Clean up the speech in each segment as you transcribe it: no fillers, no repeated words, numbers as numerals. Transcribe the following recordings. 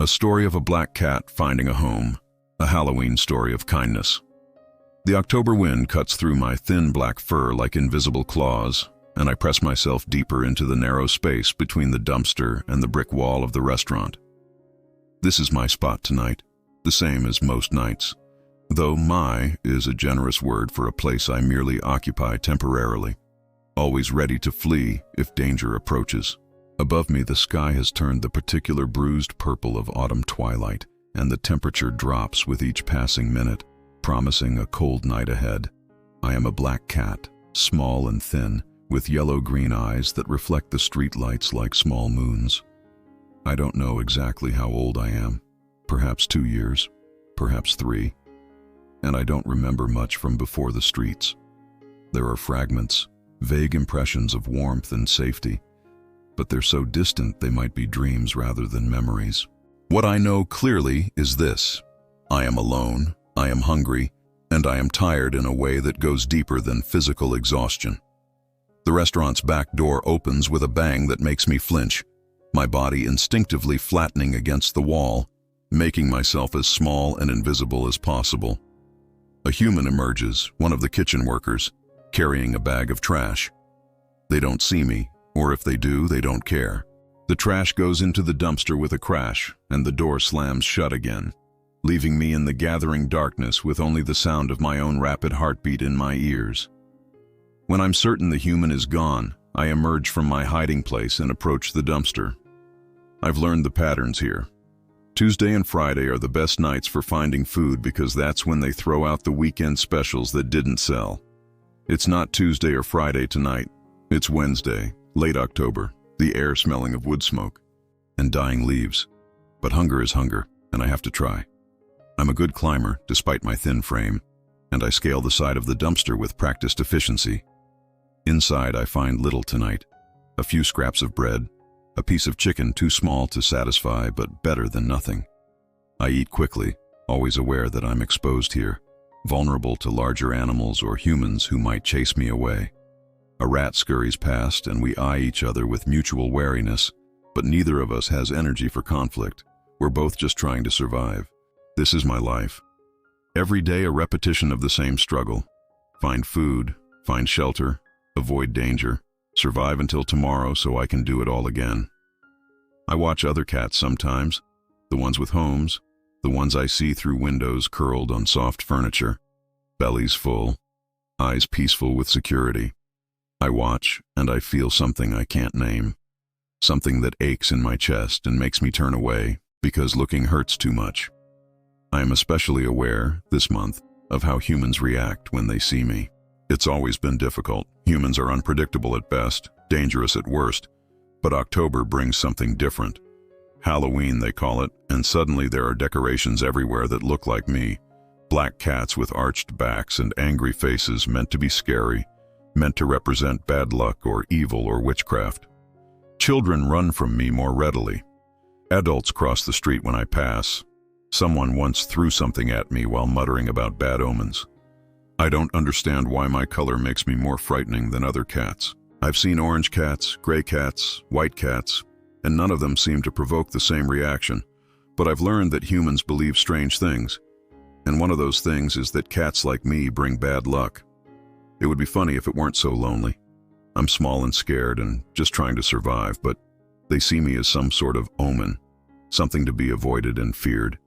A story of a black cat finding a home, a Halloween story of kindness. The October wind cuts through my thin black fur like invisible claws, and I press myself deeper into the narrow space between the dumpster and the brick wall of the restaurant. This is my spot tonight, the same as most nights, though "my" is a generous word for a place I merely occupy temporarily, always ready to flee if danger approaches. Above me, the sky has turned the particular bruised purple of autumn twilight, and the temperature drops with each passing minute, promising a cold night ahead. I am a black cat, small and thin, with yellow-green eyes that reflect the street lights like small moons. I don't know exactly how old I am, perhaps 2 years, perhaps 3, and I don't remember much from before the streets. There are fragments, vague impressions of warmth and safety, but they're so distant they might be dreams rather than memories. What I know clearly is this: I am alone, I am hungry, and I am tired in a way that goes deeper than physical exhaustion. The restaurant's back door opens with a bang that makes me flinch, my body instinctively flattening against the wall, making myself as small and invisible as possible. A human emerges, one of the kitchen workers, carrying a bag of trash. They don't see me, or if they do, they don't care. The trash goes into the dumpster with a crash, and the door slams shut again, leaving me in the gathering darkness with only the sound of my own rapid heartbeat in my ears. When I'm certain the human is gone, I emerge from my hiding place and approach the dumpster. I've learned the patterns here. Tuesday and Friday are the best nights for finding food because that's when they throw out the weekend specials that didn't sell. It's not Tuesday or Friday tonight. It's Wednesday, late October, the air smelling of wood smoke and dying leaves. But hunger is hunger, and I have to try. I'm a good climber, despite my thin frame, and I scale the side of the dumpster with practiced efficiency. Inside, I find little tonight. A few scraps of bread, a piece of chicken too small to satisfy, but better than nothing. I eat quickly, always aware that I'm exposed here, vulnerable to larger animals or humans who might chase me away. A rat scurries past, and we eye each other with mutual wariness, but neither of us has energy for conflict. We're both just trying to survive. This is my life. Every day a repetition of the same struggle. Find food, find shelter, avoid danger, survive until tomorrow so I can do it all again. I watch other cats sometimes, the ones with homes, the ones I see through windows curled on soft furniture, bellies full, eyes peaceful with security. I watch, and I feel something I can't name, something that aches in my chest and makes me turn away because looking hurts too much. I am especially aware, this month, of how humans react when they see me. It's always been difficult. Humans are unpredictable at best, dangerous at worst, but October brings something different. Halloween, they call it, and suddenly there are decorations everywhere that look like me. Black cats with arched backs and angry faces meant to be scary, meant to represent bad luck or evil or witchcraft. Children run from me more readily. Adults cross the street when I pass. Someone once threw something at me while muttering about bad omens. I don't understand why my color makes me more frightening than other cats. I've seen orange cats, gray cats, white cats, and none of them seem to provoke the same reaction. But I've learned that humans believe strange things, and one of those things is that cats like me bring bad luck. It would be funny if it weren't so lonely. I'm small and scared and just trying to survive, but they see me as some sort of omen, something to be avoided and feared.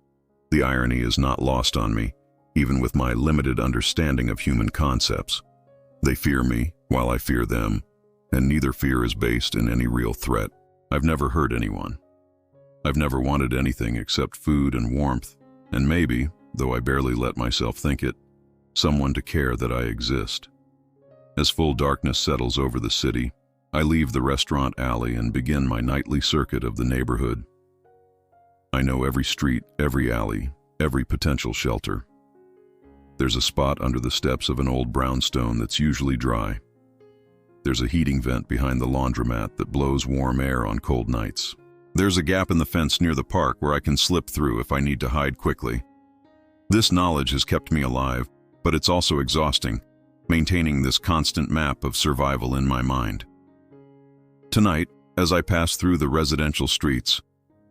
The irony is not lost on me, even with my limited understanding of human concepts. They fear me while I fear them, and neither fear is based in any real threat. I've never hurt anyone. I've never wanted anything except food and warmth, and maybe, though I barely let myself think it, someone to care that I exist. As full darkness settles over the city, I leave the restaurant alley and begin my nightly circuit of the neighborhood. I know every street, every alley, every potential shelter. There's a spot under the steps of an old brownstone that's usually dry. There's a heating vent behind the laundromat that blows warm air on cold nights. There's a gap in the fence near the park where I can slip through if I need to hide quickly. This knowledge has kept me alive, but it's also exhausting, maintaining this constant map of survival in my mind. Tonight, as I pass through the residential streets,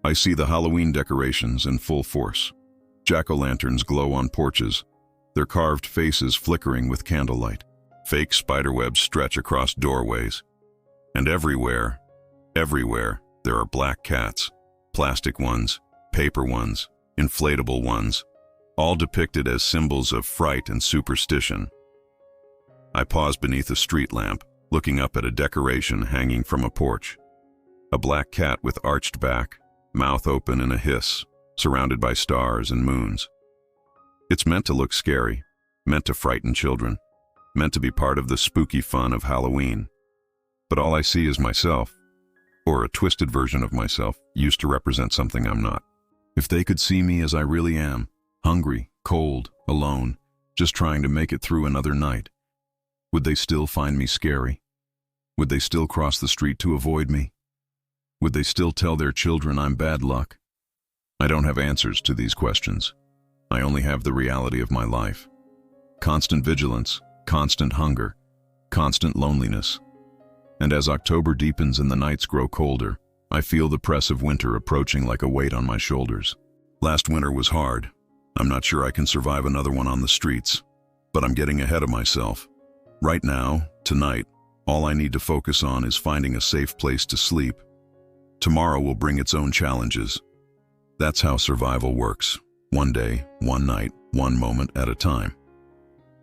I see the Halloween decorations in full force. Jack-o'-lanterns glow on porches, their carved faces flickering with candlelight. Fake spiderwebs stretch across doorways. And everywhere, there are black cats. Plastic ones, paper ones, inflatable ones, all depicted as symbols of fright and superstition. I pause beneath a street lamp, looking up at a decoration hanging from a porch. A black cat with arched back, mouth open in a hiss, surrounded by stars and moons. It's meant to look scary, meant to frighten children, meant to be part of the spooky fun of Halloween. But all I see is myself, or a twisted version of myself, used to represent something I'm not. If they could see me as I really am, hungry, cold, alone, just trying to make it through another night, would they still find me scary? Would they still cross the street to avoid me? Would they still tell their children I'm bad luck? I don't have answers to these questions. I only have the reality of my life. Constant vigilance, constant hunger, constant loneliness. And as October deepens and the nights grow colder, I feel the press of winter approaching like a weight on my shoulders. Last winter was hard. I'm not sure I can survive another one on the streets, but I'm getting ahead of myself. Right now, tonight, all I need to focus on is finding a safe place to sleep. Tomorrow will bring its own challenges. That's how survival works. One day, one night, one moment at a time.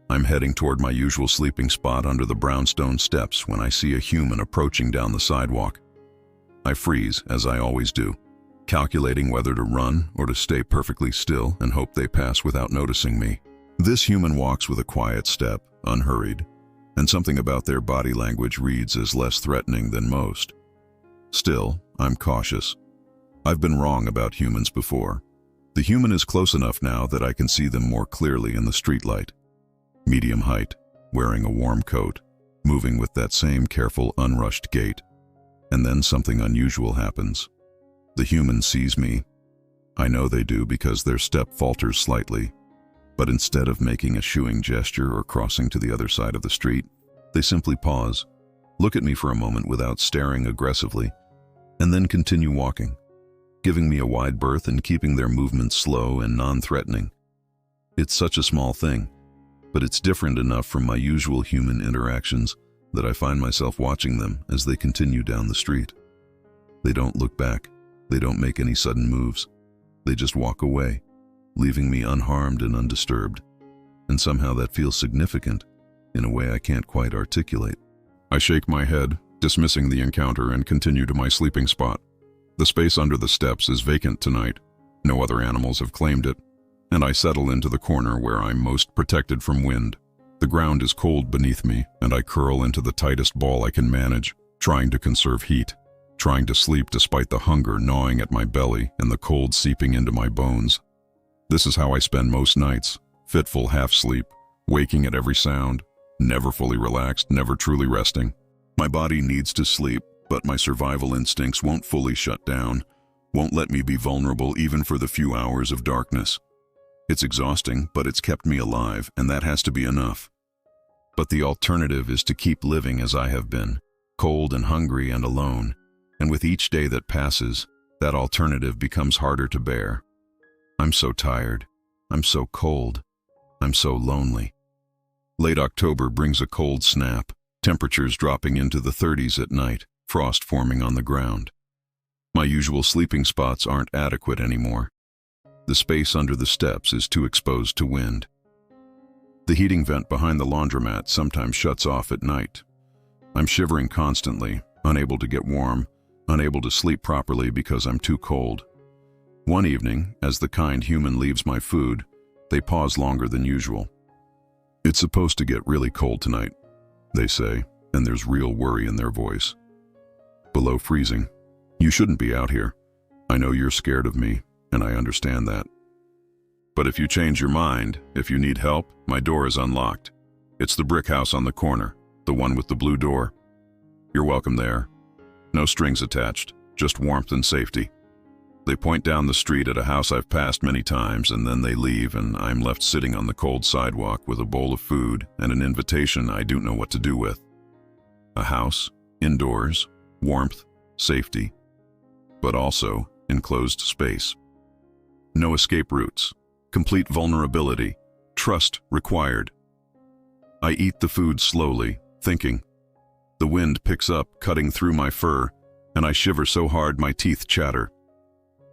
I'm heading toward my usual sleeping spot under the brownstone steps when I see a human approaching down the sidewalk. I freeze, as I always do, calculating whether to run or to stay perfectly still and hope they pass without noticing me. This human walks with a quiet step, unhurried, and something about their body language reads as less threatening than most. Still, I'm cautious. I've been wrong about humans before. The human is close enough now that I can see them more clearly in the streetlight. Medium height, wearing a warm coat, moving with that same careful, unrushed gait. And then something unusual happens. The human sees me. I know they do because their step falters slightly. But instead of making a shooing gesture or crossing to the other side of the street, they simply pause, look at me for a moment without staring aggressively, and then continue walking, giving me a wide berth and keeping their movements slow and non-threatening. It's such a small thing, but it's different enough from my usual human interactions that I find myself watching them as they continue down the street. They don't look back. They don't make any sudden moves. They just walk away, leaving me unharmed and undisturbed. And somehow that feels significant in a way I can't quite articulate. I shake my head, dismissing the encounter, and continue to my sleeping spot. The space under the steps is vacant tonight. No other animals have claimed it, and I settle into the corner where I'm most protected from wind. The ground is cold beneath me, and I curl into the tightest ball I can manage, trying to conserve heat, trying to sleep despite the hunger gnawing at my belly and the cold seeping into my bones. This is how I spend most nights, fitful half-sleep, waking at every sound, never fully relaxed, never truly resting. My body needs to sleep, but my survival instincts won't fully shut down, won't let me be vulnerable even for the few hours of darkness. It's exhausting, but it's kept me alive, and that has to be enough. But the alternative is to keep living as I have been, cold and hungry and alone, and with each day that passes, that alternative becomes harder to bear. I'm so tired. I'm so cold. I'm so lonely. Late October brings a cold snap, temperatures dropping into the 30s at night, frost forming on the ground. My usual sleeping spots aren't adequate anymore. The space under the steps is too exposed to wind. The heating vent behind the laundromat sometimes shuts off at night. I'm shivering constantly, unable to get warm, unable to sleep properly because I'm too cold. One evening, as the kind human leaves my food, they pause longer than usual. "It's supposed to get really cold tonight," they say, and there's real worry in their voice. "Below freezing. You shouldn't be out here. I know you're scared of me, and I understand that. But if you change your mind, if you need help, my door is unlocked. It's the brick house on the corner, the one with the blue door. You're welcome there. No strings attached, just warmth and safety." They point down the street at a house I've passed many times, and then they leave, and I'm left sitting on the cold sidewalk with a bowl of food and an invitation I don't know what to do with. A house, indoors, warmth, safety, but also enclosed space. No escape routes, complete vulnerability, trust required. I eat the food slowly, thinking. The wind picks up, cutting through my fur, and I shiver so hard my teeth chatter.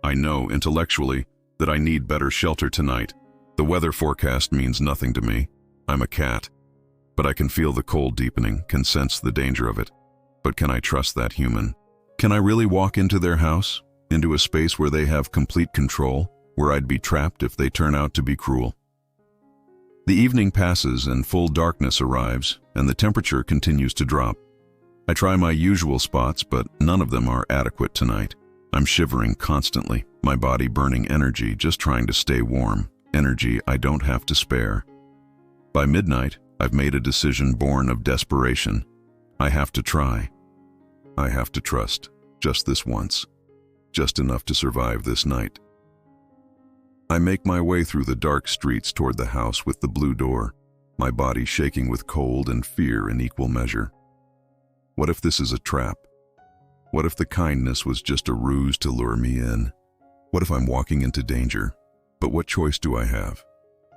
I know, intellectually, that I need better shelter tonight. The weather forecast means nothing to me. I'm a cat. But I can feel the cold deepening, can sense the danger of it. But can I trust that human? Can I really walk into their house? Into a space where they have complete control? Where I'd be trapped if they turn out to be cruel? The evening passes and full darkness arrives, and the temperature continues to drop. I try my usual spots, but none of them are adequate tonight. I'm shivering constantly, my body burning energy just trying to stay warm, energy I don't have to spare. By midnight, I've made a decision born of desperation. I have to try. I have to trust, just this once, just enough to survive this night. I make my way through the dark streets toward the house with the blue door, my body shaking with cold and fear in equal measure. What if this is a trap? What if the kindness was just a ruse to lure me in? What if I'm walking into danger? But what choice do I have?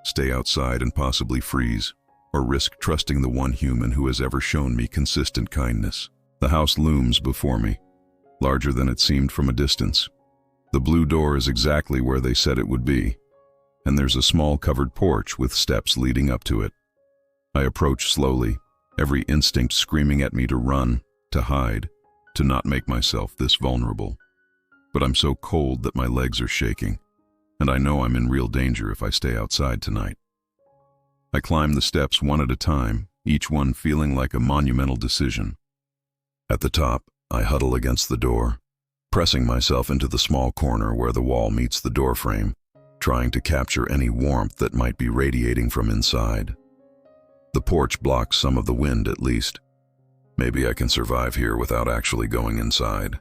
Stay outside and possibly freeze, or risk trusting the one human who has ever shown me consistent kindness? The house looms before me, larger than it seemed from a distance. The blue door is exactly where they said it would be, and there's a small covered porch with steps leading up to it. I approach slowly, every instinct screaming at me to run, to hide, to not make myself this vulnerable. But I'm so cold that my legs are shaking, and I know I'm in real danger if I stay outside tonight. I climb the steps one at a time, each one feeling like a monumental decision. At the top, I huddle against the door, pressing myself into the small corner where the wall meets the door frame, trying to capture any warmth that might be radiating from inside. The porch blocks some of the wind at least. Maybe I can survive here without actually going inside.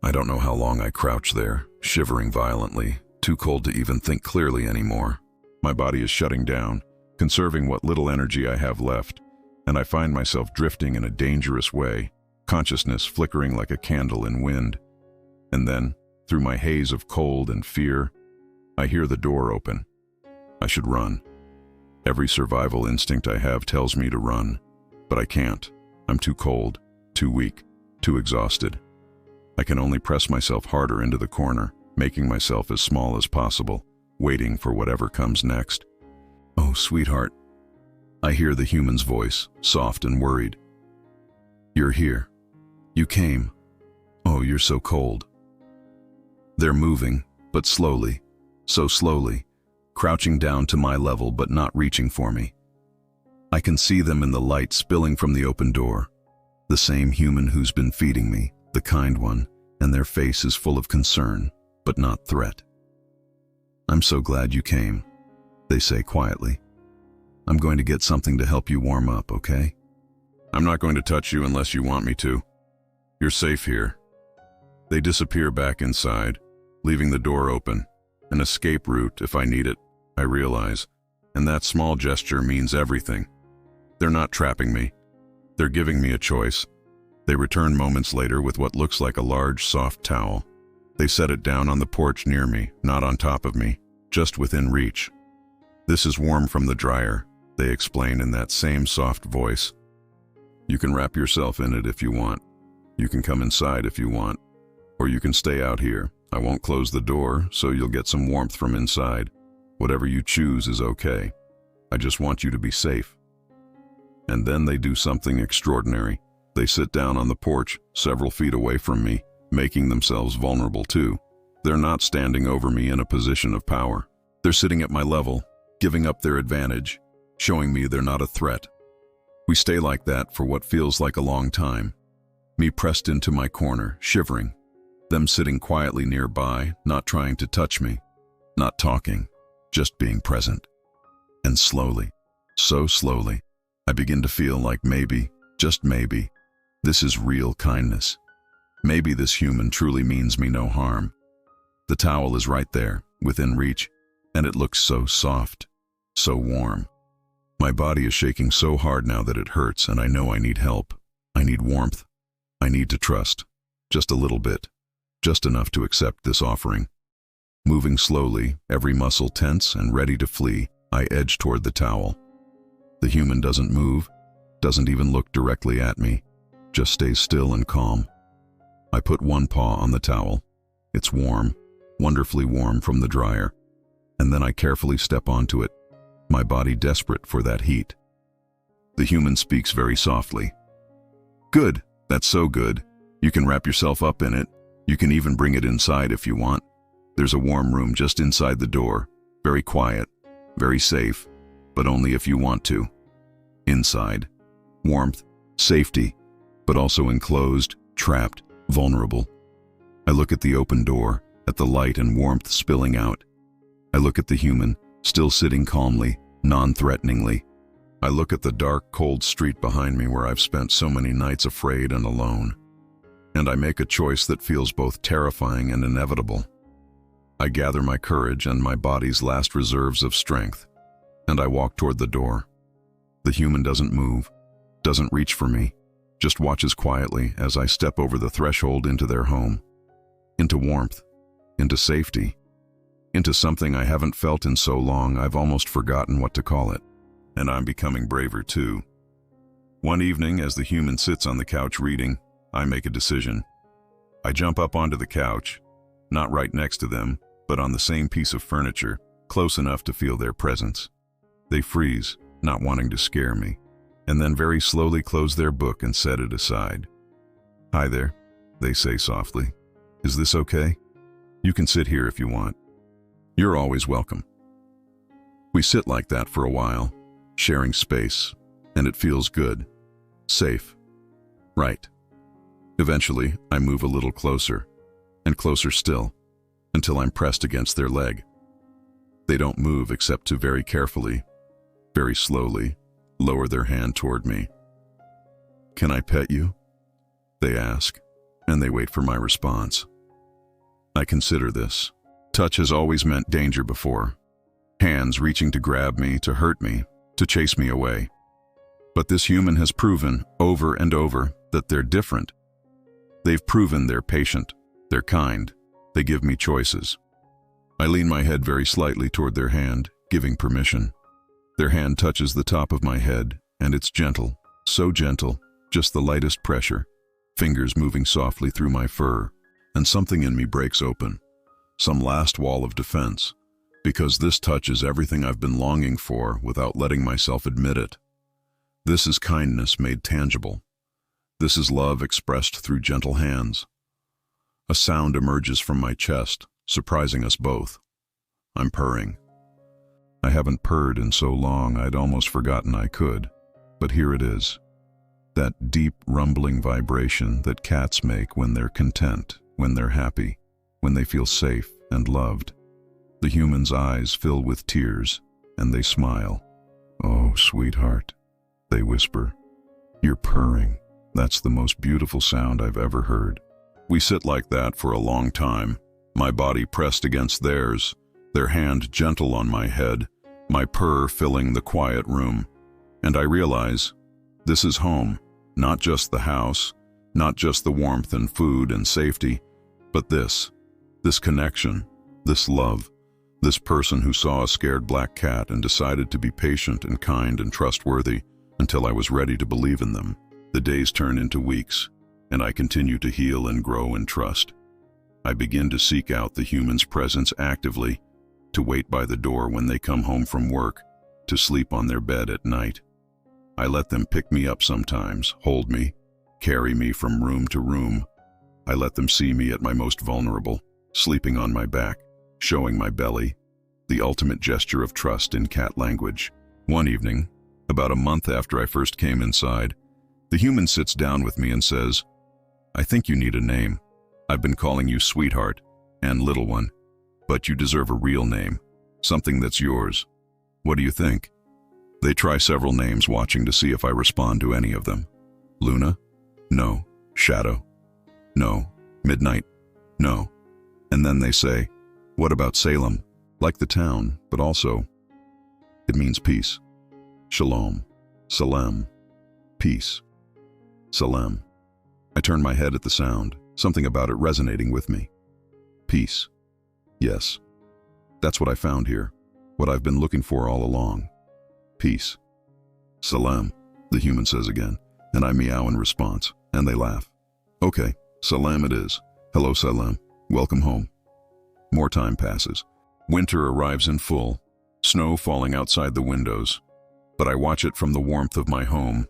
I don't know how long I crouch there, shivering violently, too cold to even think clearly anymore. My body is shutting down, conserving what little energy I have left, and I find myself drifting in a dangerous way, consciousness flickering like a candle in wind. And then, through my haze of cold and fear, I hear the door open. I should run. Every survival instinct I have tells me to run, but I can't. I'm too cold, too weak, too exhausted. I can only press myself harder into the corner, making myself as small as possible, waiting for whatever comes next. Oh, sweetheart. I hear the human's voice, soft and worried. You're here. You came. Oh, you're so cold. They're moving, but slowly, so slowly, crouching down to my level but not reaching for me. I can see them in the light spilling from the open door. The same human who's been feeding me, the kind one, and their face is full of concern, but not threat. I'm so glad you came, they say quietly. I'm going to get something to help you warm up, okay? I'm not going to touch you unless you want me to. You're safe here. They disappear back inside, leaving the door open, an escape route if I need it, I realize, and that small gesture means everything. They're not trapping me. They're giving me a choice. They return moments later with what looks like a large, soft towel. They set it down on the porch near me, not on top of me, just within reach. This is warm from the dryer, they explain in that same soft voice. You can wrap yourself in it if you want. You can come inside if you want. Or you can stay out here. I won't close the door, so you'll get some warmth from inside. Whatever you choose is okay. I just want you to be safe. And then they do something extraordinary. They sit down on the porch, several feet away from me, making themselves vulnerable too. They're not standing over me in a position of power. They're sitting at my level, giving up their advantage, showing me they're not a threat. We stay like that for what feels like a long time. Me pressed into my corner, shivering. Them sitting quietly nearby, not trying to touch me, not talking, just being present. And slowly, so slowly, I begin to feel like maybe, just maybe, this is real kindness. Maybe this human truly means me no harm. The towel is right there, within reach, and it looks so soft, so warm. My body is shaking so hard now that it hurts, and I know I need help. I need warmth. I need to trust, just a little bit. just enough to accept this offering. Moving slowly, every muscle tense and ready to flee, I edge toward the towel. The human doesn't move, doesn't even look directly at me, just stays still and calm. I put one paw on the towel. It's warm, wonderfully warm from the dryer, and then I carefully step onto it, my body desperate for that heat. The human speaks very softly. "Good, that's so good. You can wrap yourself up in it. You can even bring it inside if you want. There's a warm room just inside the door, very quiet, very safe, but only if you want to. Inside, warmth, safety, but also enclosed, trapped, vulnerable." I look at the open door, at the light and warmth spilling out. I look at the human, still sitting calmly, non-threateningly. I look at the dark, cold street behind me where I've spent so many nights afraid and alone. And I make a choice that feels both terrifying and inevitable. I gather my courage and my body's last reserves of strength, and I walk toward the door. The human doesn't move, doesn't reach for me, just watches quietly as I step over the threshold into their home. Into warmth, into safety, into something I haven't felt in so long I've almost forgotten what to call it. And I'm becoming braver too. One evening, as the human sits on the couch reading, I make a decision. I jump up onto the couch, not right next to them, but on the same piece of furniture, close enough to feel their presence. They freeze, not wanting to scare me, and then very slowly close their book and set it aside. "Hi there," they say softly. "Is this okay? You can sit here if you want. You're always welcome." We sit like that for a while, sharing space, and it feels good, safe, right. Eventually, I move a little closer, and closer still, until I'm pressed against their leg. They don't move except to very carefully, very slowly, lower their hand toward me. "Can I pet you?" they ask, and they wait for my response. I consider this. Touch has always meant danger before. Hands reaching to grab me, to hurt me, to chase me away. But this human has proven, over and over, that they're different. They've proven they're patient, they're kind, they give me choices. I lean my head very slightly toward their hand, giving permission. Their hand touches the top of my head, and it's gentle, so gentle, just the lightest pressure, fingers moving softly through my fur, and something in me breaks open, some last wall of defense, because this touch is everything I've been longing for without letting myself admit it. This is kindness made tangible. This is love expressed through gentle hands. A sound emerges from my chest, surprising us both. I'm purring. I haven't purred in so long I'd almost forgotten I could, but here it is. That deep, rumbling vibration that cats make when they're content, when they're happy, when they feel safe and loved. The human's eyes fill with tears, and they smile. "Oh, sweetheart," they whisper. "You're purring. That's the most beautiful sound I've ever heard." We sit like that for a long time, my body pressed against theirs, their hand gentle on my head, my purr filling the quiet room. And I realize, this is home, not just the house, not just the warmth and food and safety, but this connection, this love, this person who saw a scared black cat and decided to be patient and kind and trustworthy until I was ready to believe in them. The days turn into weeks, and I continue to heal and grow in trust. I begin to seek out the human's presence actively, to wait by the door when they come home from work, to sleep on their bed at night. I let them pick me up sometimes, hold me, carry me from room to room. I let them see me at my most vulnerable, sleeping on my back, showing my belly, the ultimate gesture of trust in cat language. One evening, about a month after I first came inside, the human sits down with me and says, "I think you need a name. I've been calling you sweetheart and little one, but you deserve a real name, something that's yours. What do you think?" They try several names, watching to see if I respond to any of them. Luna? No. Shadow? No. Midnight? No. And then they say, "What about Salem? Like the town, but also, it means peace. Shalom. Salem. Peace. Salem." I turn my head at the sound, something about it resonating with me. Peace. Yes. That's what I found here, what I've been looking for all along. Peace. Salam, the human says again, and I meow in response, and they laugh. Okay, salam it is. Hello, Salam. Welcome home. More time passes. Winter arrives in full, snow falling outside the windows, but I watch it from the warmth of my home,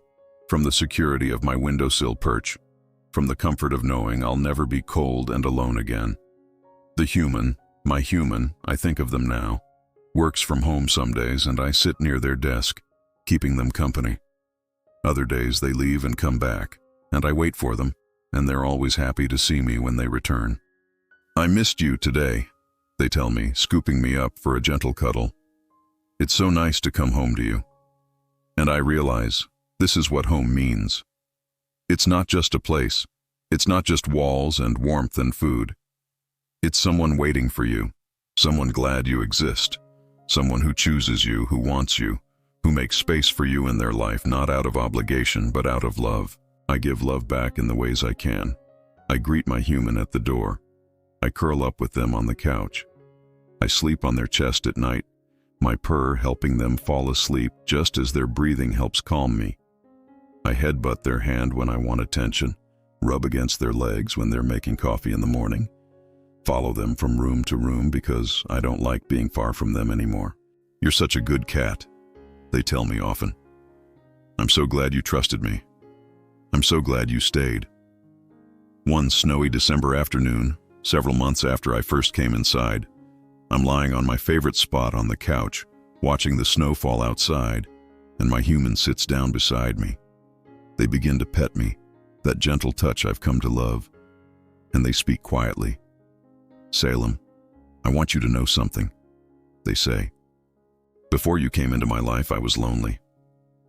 from the security of my windowsill perch, from the comfort of knowing I'll never be cold and alone again. The human, my human, I think of them now, works from home some days and I sit near their desk, keeping them company. Other days they leave and come back, and I wait for them, and they're always happy to see me when they return. I missed you today, they tell me, scooping me up for a gentle cuddle. It's so nice to come home to you. And I realize this is what home means. It's not just a place. It's not just walls and warmth and food. It's someone waiting for you, someone glad you exist, someone who chooses you, who wants you, who makes space for you in their life, not out of obligation, but out of love. I give love back in the ways I can. I greet my human at the door. I curl up with them on the couch. I sleep on their chest at night, my purr helping them fall asleep just as their breathing helps calm me. I headbutt their hand when I want attention, rub against their legs when they're making coffee in the morning, follow them from room to room because I don't like being far from them anymore. You're such a good cat, they tell me often. I'm so glad you trusted me. I'm so glad you stayed. One snowy December afternoon, several months after I first came inside, I'm lying on my favorite spot on the couch, watching the snow fall outside, and my human sits down beside me. They begin to pet me, that gentle touch I've come to love, and they speak quietly. Salem, I want you to know something, they say. Before you came into my life, I was lonely.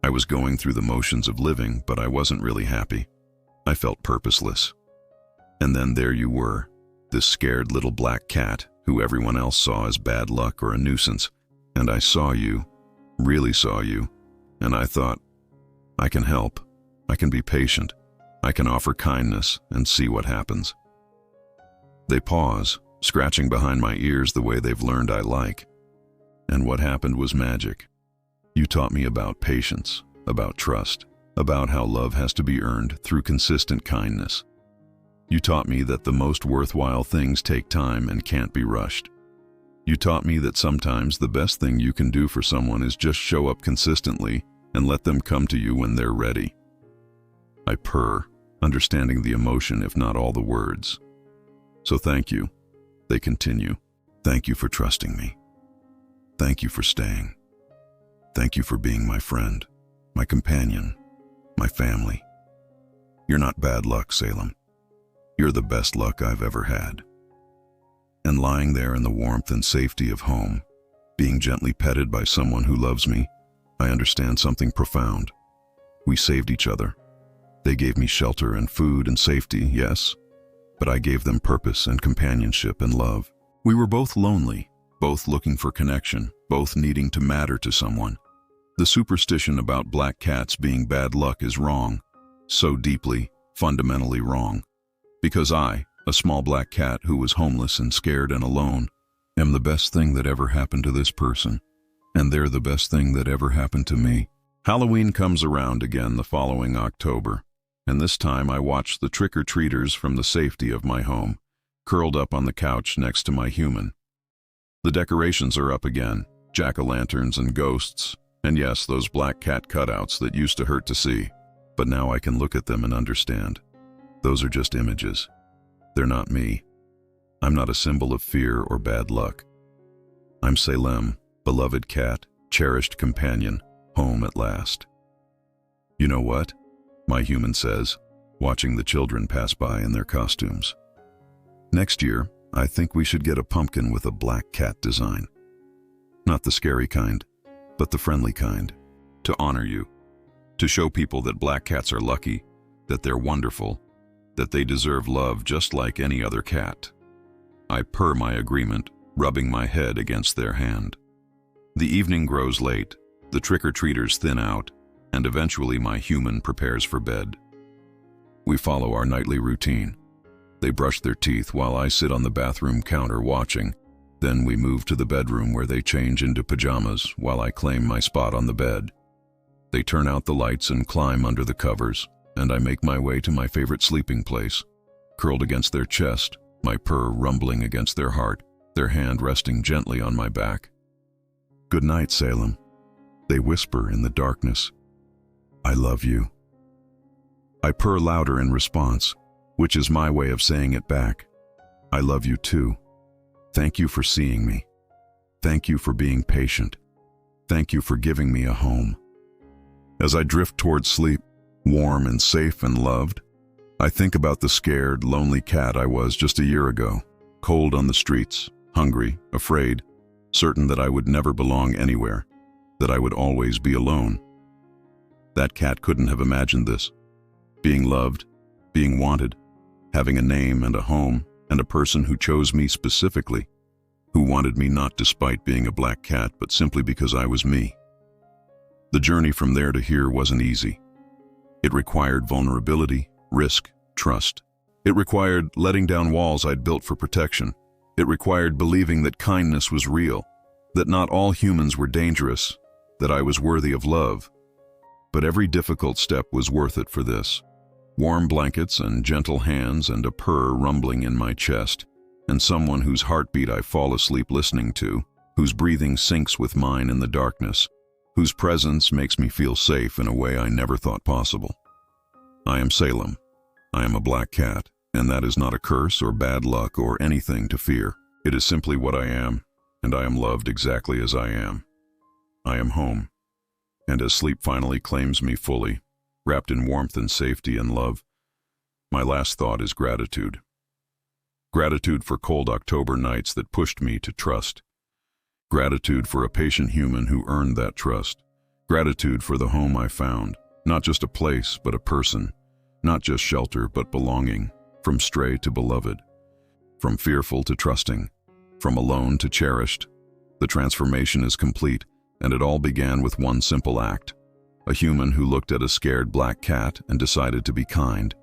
I was going through the motions of living, but I wasn't really happy. I felt purposeless. And then there you were, this scared little black cat who everyone else saw as bad luck or a nuisance. And I saw you, really saw you, and I thought, I can help. I can be patient. I can offer kindness and see what happens. They pause, scratching behind my ears the way they've learned I like. And what happened was magic. You taught me about patience, about trust, about how love has to be earned through consistent kindness. You taught me that the most worthwhile things take time and can't be rushed. You taught me that sometimes the best thing you can do for someone is just show up consistently and let them come to you when they're ready. I purr, understanding the emotion if not all the words. So thank you, they continue. Thank you for trusting me. Thank you for staying. Thank you for being my friend, my companion, my family. You're not bad luck, Salem. You're the best luck I've ever had. And lying there in the warmth and safety of home, being gently petted by someone who loves me, I understand something profound. We saved each other. They gave me shelter and food and safety, yes, but I gave them purpose and companionship and love. We were both lonely, both looking for connection, both needing to matter to someone. The superstition about black cats being bad luck is wrong, so deeply, fundamentally wrong. Because I, a small black cat who was homeless and scared and alone, am the best thing that ever happened to this person, and they're the best thing that ever happened to me. Halloween comes around again the following October, and this time I watch the trick-or-treaters from the safety of my home, curled up on the couch next to my human. The decorations are up again, jack-o'-lanterns and ghosts, and yes, those black cat cutouts that used to hurt to see, but now I can look at them and understand. Those are just images. They're not me. I'm not a symbol of fear or bad luck. I'm Salem, beloved cat, cherished companion, home at last. You know what? My human says, watching the children pass by in their costumes. Next year, I think we should get a pumpkin with a black cat design. Not the scary kind, but the friendly kind. To honor you. To show people that black cats are lucky, that they're wonderful, that they deserve love just like any other cat. I purr my agreement, rubbing my head against their hand. The evening grows late, the trick-or-treaters thin out, and eventually my human prepares for bed. We follow our nightly routine. They brush their teeth while I sit on the bathroom counter watching. Then we move to the bedroom where they change into pajamas while I claim my spot on the bed. They turn out the lights and climb under the covers, and I make my way to my favorite sleeping place. Curled against their chest, my purr rumbling against their heart, their hand resting gently on my back. "Good night, Salem," they whisper in the darkness. "I love you." I purr louder in response, which is my way of saying it back. "I love you too. Thank you for seeing me. Thank you for being patient. Thank you for giving me a home." As I drift towards sleep, warm and safe and loved, I think about the scared, lonely cat I was just a year ago, cold on the streets, hungry, afraid, certain that I would never belong anywhere, that I would always be alone. That cat couldn't have imagined this. Being loved, being wanted, having a name and a home, and a person who chose me specifically, who wanted me not despite being a black cat, but simply because I was me. The journey from there to here wasn't easy. It required vulnerability, risk, trust. It required letting down walls I'd built for protection. It required believing that kindness was real, that not all humans were dangerous, that I was worthy of love. But every difficult step was worth it for this. Warm blankets and gentle hands and a purr rumbling in my chest, and someone whose heartbeat I fall asleep listening to, whose breathing syncs with mine in the darkness, whose presence makes me feel safe in a way I never thought possible. I am Salem. I am a black cat, and that is not a curse or bad luck or anything to fear. It is simply what I am, and I am loved exactly as I am. I am home. And as sleep finally claims me fully, wrapped in warmth and safety and love, my last thought is gratitude. Gratitude for cold October nights that pushed me to trust. Gratitude for a patient human who earned that trust. Gratitude for the home I found, not just a place, but a person. Not just shelter, but belonging, from stray to beloved, from fearful to trusting, from alone to cherished. The transformation is complete, and it all began with one simple act. A human who looked at a scared black cat and decided to be kind.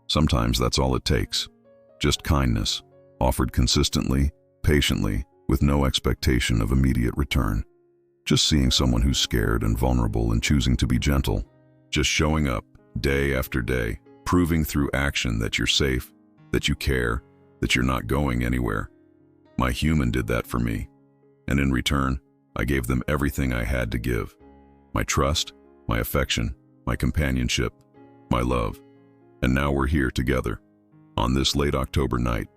Sometimes that's all it takes. Just kindness, offered consistently, patiently, with no expectation of immediate return. Just seeing someone who's scared and vulnerable and choosing to be gentle. Just showing up, day after day, proving through action that you're safe, that you care, that you're not going anywhere. My human did that for me. And in return, I gave them everything I had to give. My trust, my affection, my companionship, my love. And now we're here together, on this late October night,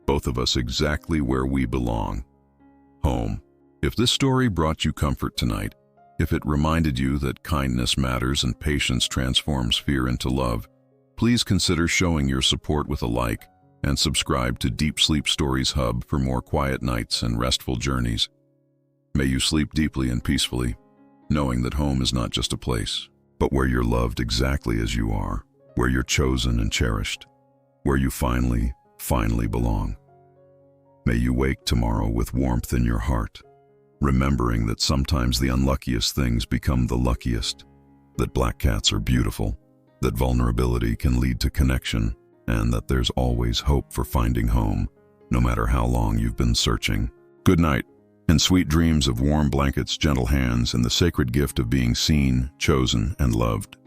both of us exactly where we belong, home. If this story brought you comfort tonight, if it reminded you that kindness matters and patience transforms fear into love, please consider showing your support with a like and subscribe to Deep Sleep Stories Hub for more quiet nights and restful journeys. May you sleep deeply and peacefully, knowing that home is not just a place, but where you're loved exactly as you are, where you're chosen and cherished, where you finally belong. May you wake tomorrow with warmth in your heart, remembering that sometimes the unluckiest things become the luckiest, that black cats are beautiful, that vulnerability can lead to connection, and that there's always hope for finding home, no matter how long you've been searching. Good night, and sweet dreams of warm blankets, gentle hands, and the sacred gift of being seen, chosen, and loved.